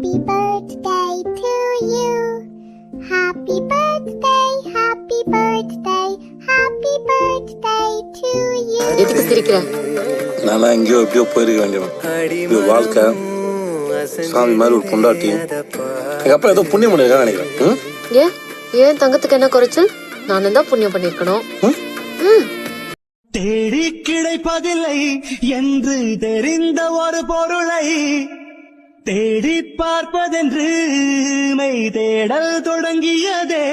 Happy birthday to you. Happy birthday, happy birthday, happy birthday to you. எதுக்கு சிரிக்கிற? நானா எங்கேயோ எப்படியோ போயிருக்க வேண்டியவன். இது வாழ்க்கை சாமி மாதிரி ஒரு பொண்டாட்டி. எங்க அப்பா ஏதோ புண்ணியம் பண்ணிருக்கான்னு நினைக்கிறேன். ஏன் தங்கத்துக்கு என்ன குறைச்சல்? நானும் தான் புண்ணியம் பண்ணிருக்கணும். தேடி கிடைப்பதில்லை என்று தெரிந்த ஒரு பொருளை தேடி பார்ப்பதென்று மெய் தேடல் தொடங்கியதே.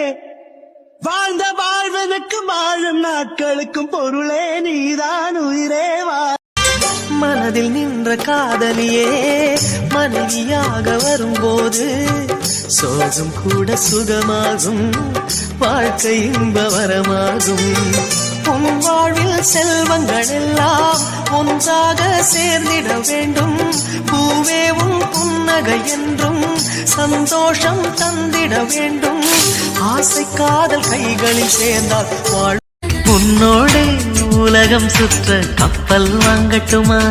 வாழ்ந்த வாழ்வதற்கு வாழும் நாட்களுக்கும் பொருளே நீதான் உயிரே வா. மனதில் நின்ற காதலியே மனைவியாக வரும்போது சோகம் கூட சுகமாகும், வாழ்க்கை இன்பவரமாகும். உன் வாழ்வில் செல்வங்கள் எல்லாம் ஒன்றாக சேர்ந்திட வேண்டும். பூவே உன் புன்னகை என்றும் சந்தோஷம் தந்திட வேண்டும். ஆசை காதல் கைகளில் சேர்ந்தால் வாழ். உன்னோடு உலகம் சுற்ற கப்பல் வாங்கட்டுமா?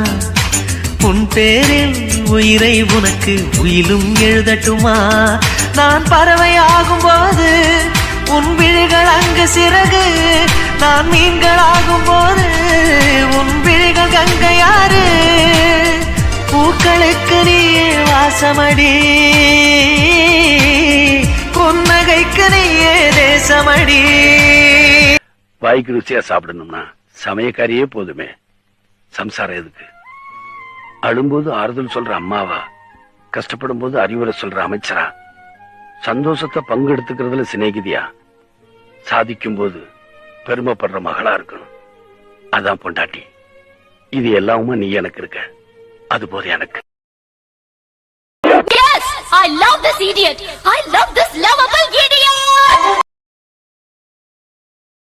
உன் பேரில் உயிரை உனக்கு உயிலும் எழுதட்டுமா? நான் பறவையாகும் போது உன் விழிகள் அங்கு சிறகு, நான் மீன்களாகும் போது உன் விழிகள் கங்கையாறு. பூக்களுக்கு நீ வாசமடி, புன்னகைக்கு நீயே தேசமடி. வாய்க்கு ருசியா சாப்பிடணும்னா சமயக்காரியே போதுமே, சம்சாரம் எதுக்கு? அழும்போது ஆறுதல் சொல்ற அம்மாவா, கஷ்டப்படும் போது அறிவுரை சொல்ற அமைச்சரா, சந்தோஷத்தை பங்கெடுத்துக்கிறதுல சிநேகிதியா, சாதிக்கும் போது பெருமைப்படுற மகளா இருக்கணும். அதான் பொண்டாட்டி. இது எல்லாமே நீ எனக்கு இருக்க, அது போது எனக்கு. Yes, I love this idiot. I love this